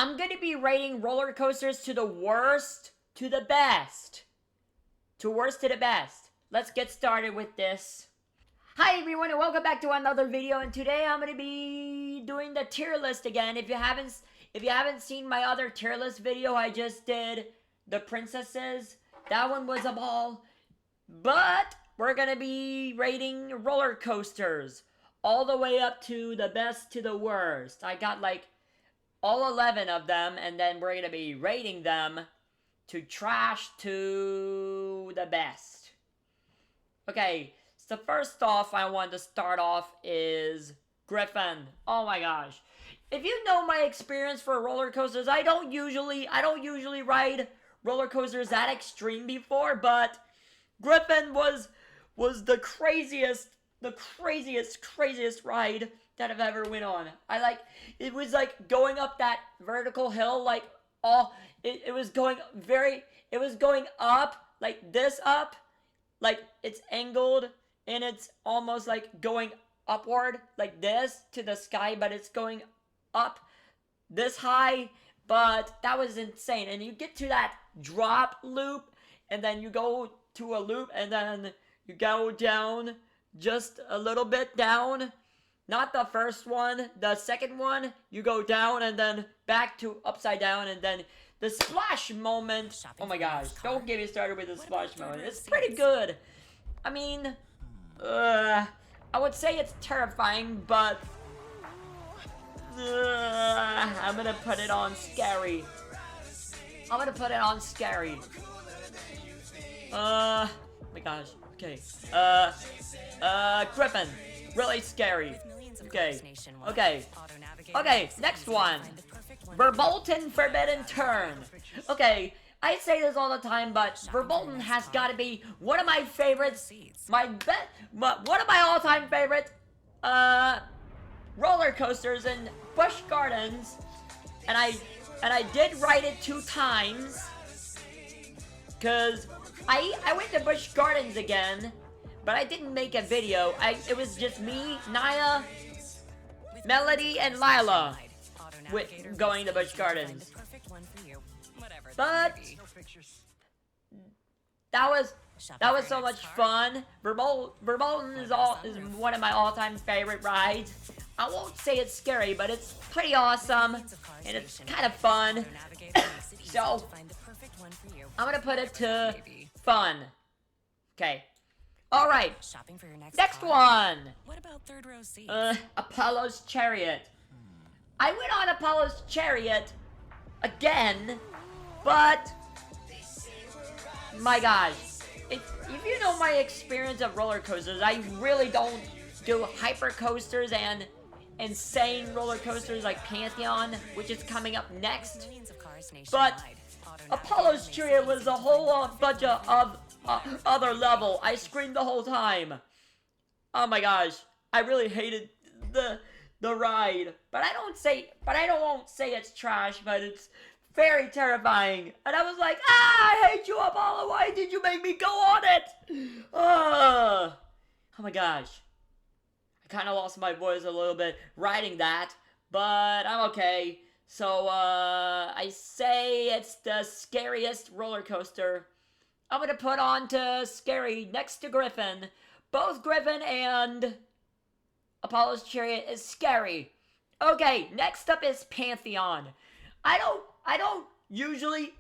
I'm gonna be rating roller coasters to the worst to the best. To worst to the best. Let's get started with this. Hi everyone and welcome back to another video, and today I'm gonna be doing the tier list again. If you haven't seen my other tier list video, I just did the princesses. That one was a ball. But we're gonna be rating roller coasters all the way up to the best to the worst. I got like all 11 of them, and then we're gonna be rating them to trash to the best. Okay, so first off, I want to start off is Griffin. Oh my gosh. If you know my experience for roller coasters, I don't usually ride roller coasters that extreme before, but Griffin was the craziest ride that I've ever went on. It was like going up that vertical hill, like it was going up, like this up, like it's angled, and it's almost like going upward, like this, to the sky, but it's going up this high, but that was insane. And you get to that drop loop, and then you go to a loop, and then you go down just a little bit down. Not the first one, the second one, you go down and then back to upside down, and then the splash moment. Oh my gosh, don't get me started with the splash moment. It's pretty good. I mean, I would say it's terrifying, but I'm gonna put it on scary. Oh my gosh, okay. Griffin, really scary. Okay, next one. Verbolton Forbidden Turn. Okay, I say this all the time, but Verbolton has got to be one of my favorites. One of my all-time favorite roller coasters in Busch Gardens, and I did ride it 2 times, cause I went to Busch Gardens again, but I didn't make a video. It was just me, Naya, Melody, and Lila going to Busch Gardens. But that was so much fun. Verbolton is one of my all-time favorite rides. I won't say it's scary, but it's pretty awesome, and it's kind of fun. So I'm gonna put it to fun. Okay. All right. Next one. What about third row seats? Apollo's Chariot. I went on Apollo's Chariot again, but my gosh, if you know my experience of roller coasters, I really don't do hyper coasters and insane roller coasters like Pantheon, which is coming up next. But Apollo's Chariot was a whole bunch of other level. I screamed the whole time. Oh my gosh, I really hated the ride. But I won't say it's trash, but it's very terrifying. And I was like, I hate you, Apollo. Why did you make me go on it? Oh my gosh. I kind of lost my voice a little bit riding that, but I'm okay. So I say it's the scariest roller coaster. I'm gonna put on to scary next to Griffin. Both Griffin and Apollo's Chariot is scary. Okay, next up is Pantheon. I don't usually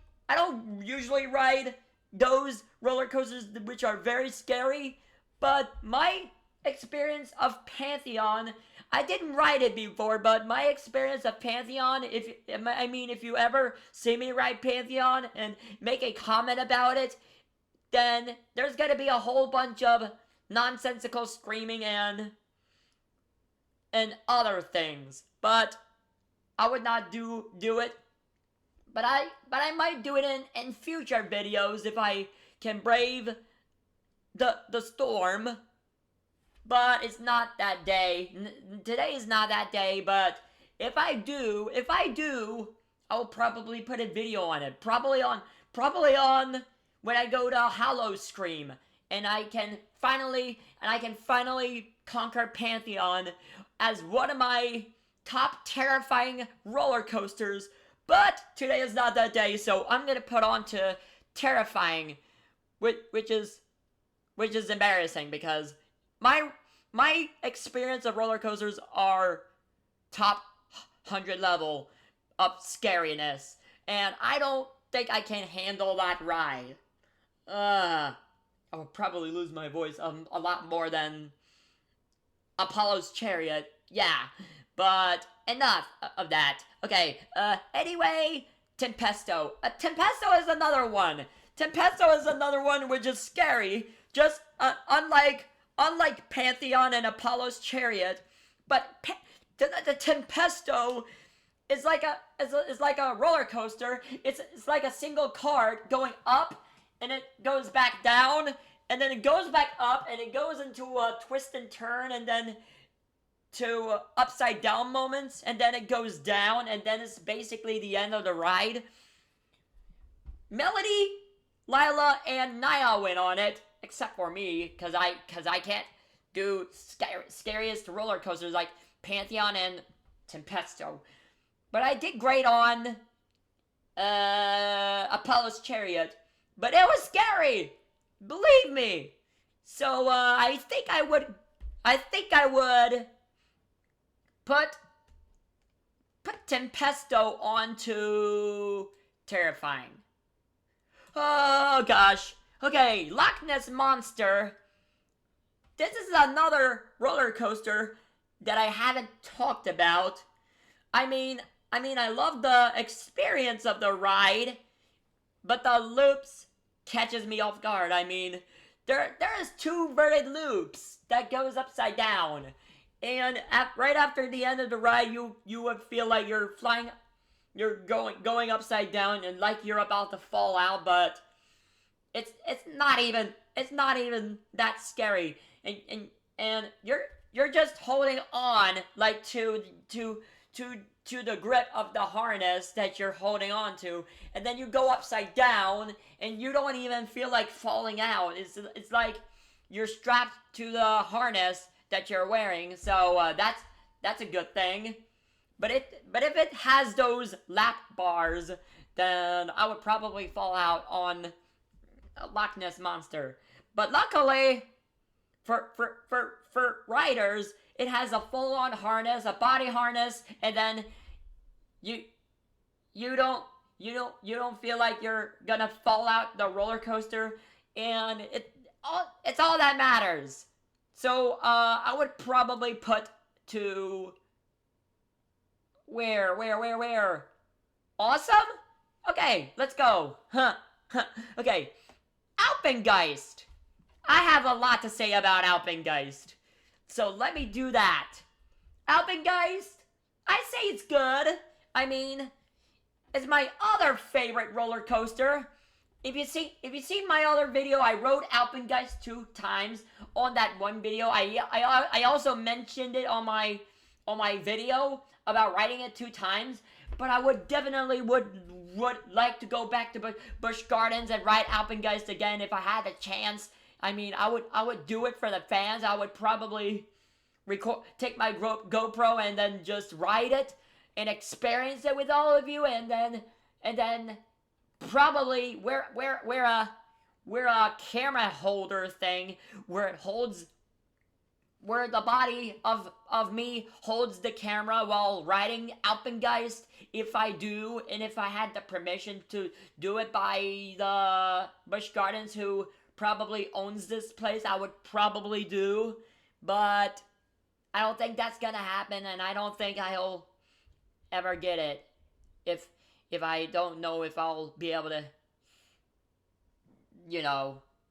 ride those roller coasters which are very scary, but my experience of Pantheon, I didn't ride it before, but my experience of Pantheon, if you ever see me ride Pantheon and make a comment about it, then there's gonna be a whole bunch of nonsensical screaming and other things. But I would not do it. But I might do it in future videos if I can brave the storm. But it's not that day. Today is not that day, but if I do, I will probably put a video on it. Probably on when I go to Hollow Scream, and I can finally conquer Pantheon as one of my top terrifying roller coasters. But today is not that day, so I'm gonna put on to terrifying, which is embarrassing because my experience of roller coasters are top 100 level of scariness, and I don't think I can handle that ride. I would probably lose my voice a lot more than Apollo's Chariot. Yeah, but enough of that. Okay, anyway, Tempesto. Tempesto is another one. Tempesto is another one which is scary. Just unlike Pantheon and Apollo's Chariot, but the Tempesto is like a roller coaster. It's like a single cart going up, and it goes back down, and then it goes back up, and it goes into a twist and turn, and then to upside down moments, and then it goes down, and then it's basically the end of the ride. Melody, Lila, and Naya went on it, except for me, because I can't do scariest roller coasters like Pantheon and Tempesto. But I did great on Apollo's Chariot, but it was scary, believe me. So I think I would put Tempesto onto terrifying. Oh gosh. Okay, Loch Ness Monster. This is another roller coaster that I haven't talked about. I mean, I love the experience of the ride, but the loops catches me off guard. I mean, there is 2 inverted loops that goes upside down, and right after the end of the ride, you would feel like you're flying, you're going upside down, and like you're about to fall out, but it's not even that scary, and you're just holding on like to the grip of the harness that you're holding on to, and then you go upside down and you don't even feel like falling out. It's like you're strapped to the harness that you're wearing, so that's a good thing. But if it has those lap bars, then I would probably fall out on Loch Ness Monster. But luckily for riders, it has a full-on harness, a body harness, and then you don't feel like you're gonna fall out the roller coaster, and it's all that matters. So I would probably put to where? Awesome? Okay, let's go. Okay, Alpengeist. I have a lot to say about Alpengeist, so let me do that. Alpengeist, I say it's good. I mean, it's my other favorite roller coaster. If you see my other video, I rode Alpengeist 2 times on that one video. I also mentioned it on my video about riding it 2 times. But I would definitely would like to go back to Busch Gardens and ride Alpengeist again if I had the chance. I mean, I would do it for the fans. I would probably take my GoPro and then just ride it and experience it with all of you, and then probably wear a camera holder thing where the body of me holds the camera while riding Alpengeist, if I do, and if I had the permission to do it by the Busch Gardens, who probably owns this place, I would probably do. But I don't think that's gonna happen, and I don't think I'll ever get it if I don't know if I'll be able to,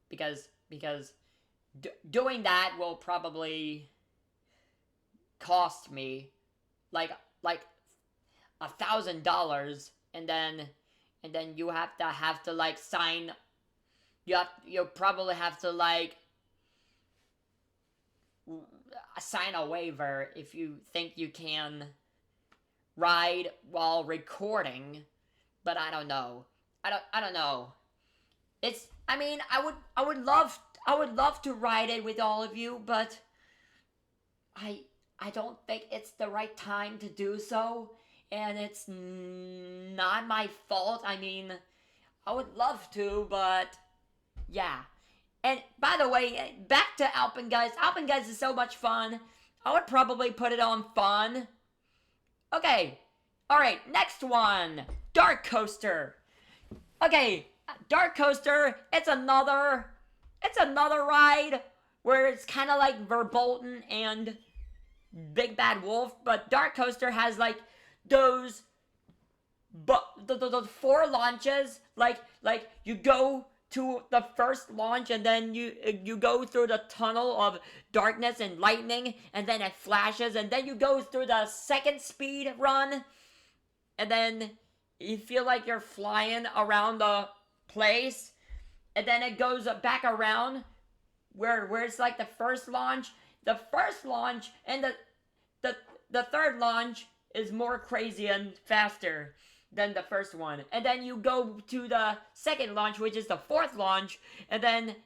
because doing that will probably cost me like $1,000, and then you have to like sign. You'll probably have to like sign a waiver if you think you can ride while recording. But I don't know. I don't know. I would love to ride it with all of you, but I don't think it's the right time to do so. and it's not my fault. I mean, I would love to, but yeah. And by the way, back to Alpengeist. Alpengeist is so much fun. I would probably put it on fun. Okay. Alright, next one. Dark Coaster. Okay, Dark Coaster, it's another ride where it's kind of like Verbolton and Big Bad Wolf, but Dark Coaster has like those the 4 launches, like you go to the first launch and then you go through the tunnel of darkness and lightning and then it flashes and then you go through the second speed run and then you feel like you're flying around the place and then it goes back around where it's like the first launch and the third launch is more crazy and faster than the first one. And then you go to the second launch, which is the fourth launch, and then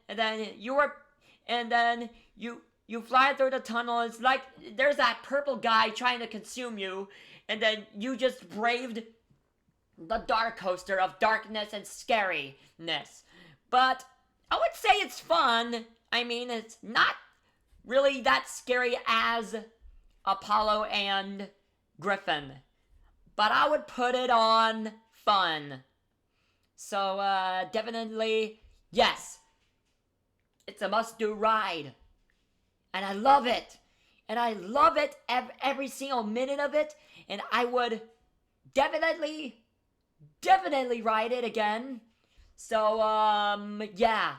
you fly through the tunnel. It's like there's that purple guy trying to consume you, and then you just braved the Dark Coaster of darkness and scariness. But I would say it's fun. I mean, it's not really that scary as Apollo and Griffin, but I would put it on fun. So, definitely, yes. It's a must-do ride. And I love it. And I love it every single minute of it. And I would definitely ride it again. So, yeah.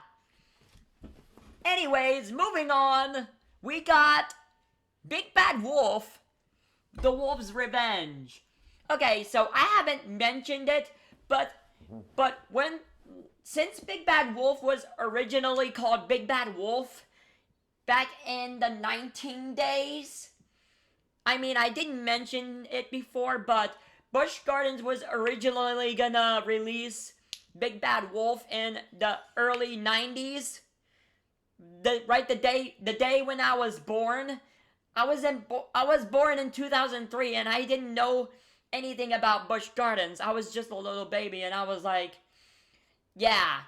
Anyways, moving on. We got Big Bad Wolf, The Wolf's Revenge. Okay, so I haven't mentioned it, but since Big Bad Wolf was originally called Big Bad Wolf back in the 19 days, I mean, I didn't mention it before, but Busch Gardens was originally gonna release Big Bad Wolf in the early 90s. The day when I was born. I was born in 2003 and I didn't know anything about Busch Gardens. I was just a little baby and I was like, yeah,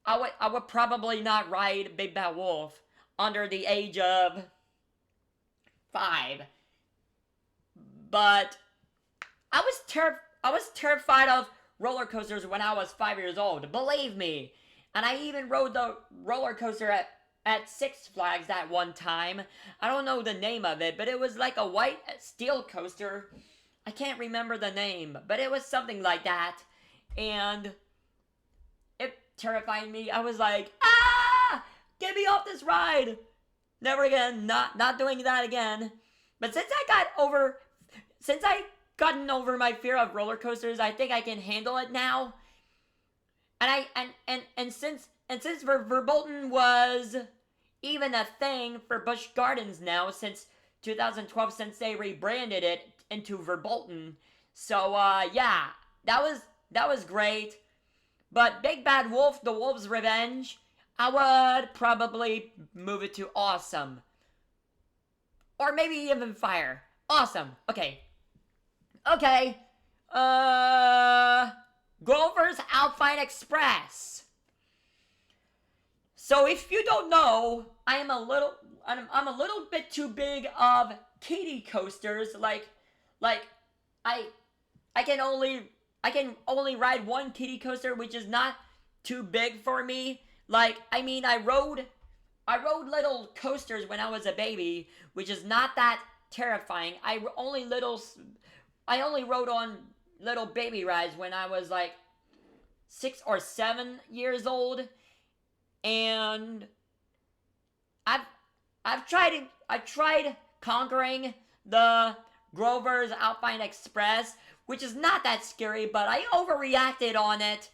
I would probably not ride Big Bad Wolf under the age of 5. But I was terrified of roller coasters when I was 5 years old. Believe me. And I even rode the roller coaster at Six Flags that one time. I don't know the name of it, but it was like a white steel coaster. I can't remember the name, but it was something like that. And it terrified me. I was like, ah! Get me off this ride! Never again. Not doing that again. But since I gotten over my fear of roller coasters, I think I can handle it now. And since Verbolton was even a thing for Busch Gardens now since 2012, since they rebranded it into Verbolton, so yeah, that was great. But Big Bad Wolf, The Wolf's Revenge, I would probably move it to Awesome, or maybe even Fire. Awesome. Okay. Grover's Alpine Express. So if you don't know, I'm a little bit too big of kiddie coasters. Like I can only ride one kiddie coaster, which is not too big for me. Like, I mean, I rode little coasters when I was a baby, which is not that terrifying. I only rode on little baby rides when I was like 6 or 7 years old, and I tried conquering the Grover's Alpine Express, which is not that scary, but I overreacted on it,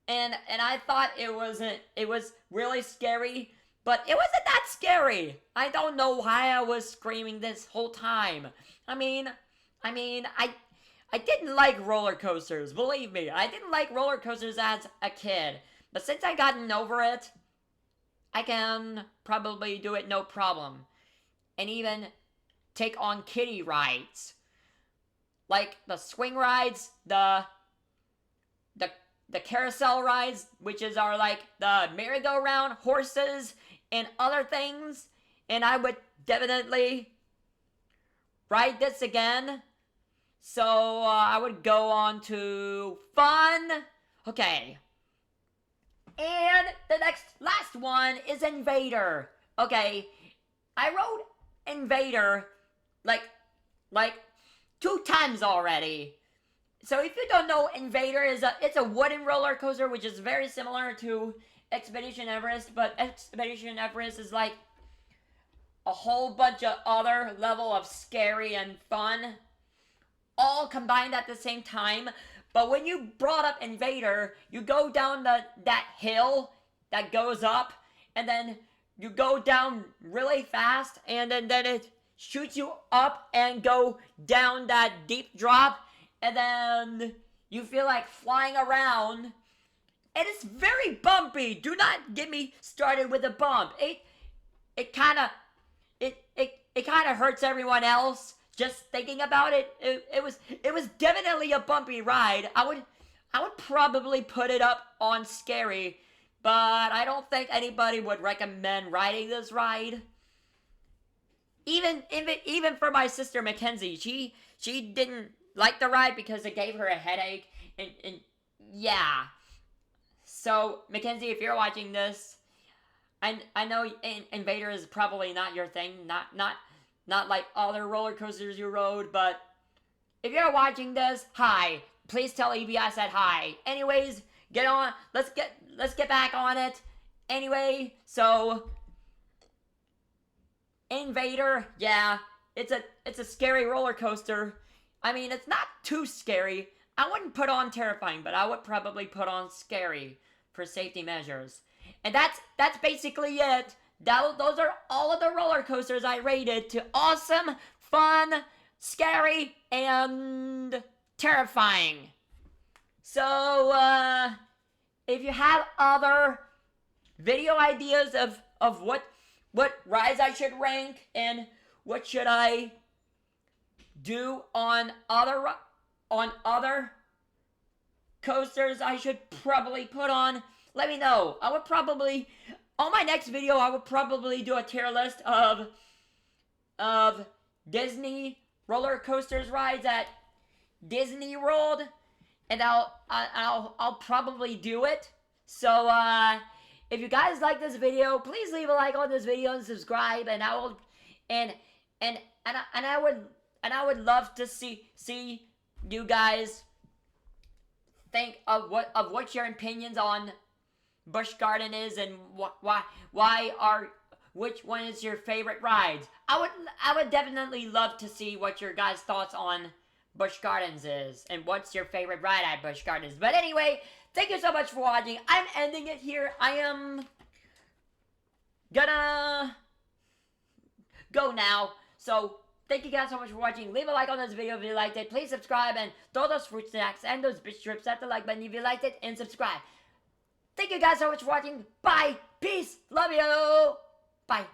and I thought it was really scary, but it wasn't that scary. I don't know why I was screaming this whole time. I mean, I didn't like roller coasters, believe me. I didn't like roller coasters as a kid. But since I gotten over it, I can probably do it no problem. And even take on kiddie rides. like the swing rides, the carousel rides, which are like the merry-go-round, horses, and other things. And I would definitely ride this again. So I would go on to fun. Okay. And the last one is Invader. Okay. I rode Invader like 2 times already. So if you don't know, Invader it's a wooden roller coaster, which is very similar to Expedition Everest, but Expedition Everest is like a whole bunch of other level of scary and fun, all combined at the same time. But when you brought up Invader, you go down that hill that goes up, and then you go down really fast, and then it shoots you up and go down that deep drop, and then you feel like flying around. And it's very bumpy. Do not get me started with a bump. It kind of hurts everyone else just thinking about it. It was definitely a bumpy ride. I would probably put it up on scary, but I don't think anybody would recommend riding this ride. Even for my sister Mackenzie, she didn't like the ride because it gave her a headache, and yeah. So Mackenzie, if you're watching this, I know Invader is probably not your thing, not like other roller coasters you rode, but if you're watching this, hi. Please tell Evie I said hi. Anyways, get on. Let's get back on it. Anyway, so Invader, yeah, it's a scary roller coaster. I mean, it's not too scary. I wouldn't put on terrifying, but I would probably put on scary for safety measures. And that's basically it. Those are all of the roller coasters I rated to awesome, fun, scary, and terrifying. So, if you have other video ideas of what rides I should rank and what should I do on other coasters I should probably put on, let me know. I would probably, on my next video, I would probably do a tier list of Disney roller coasters rides at Disney World, and I'll probably do it. So if you guys like this video, please leave a like on this video and subscribe, and I will I would love to see you guys think of what your opinions on Busch Garden is, and which one is your favorite rides. I would definitely love to see what your guys' thoughts on Busch Gardens is, and what's your favorite ride at Busch Gardens. But anyway, thank you so much for watching. I'm ending it here. I am gonna go now. So thank you guys so much for watching. Leave a like on this video if you liked it. Please subscribe and throw those fruit snacks and those bitch strips at the like button if you liked it, and subscribe. Thank you guys so much for watching. Bye. Peace. Love you. Bye.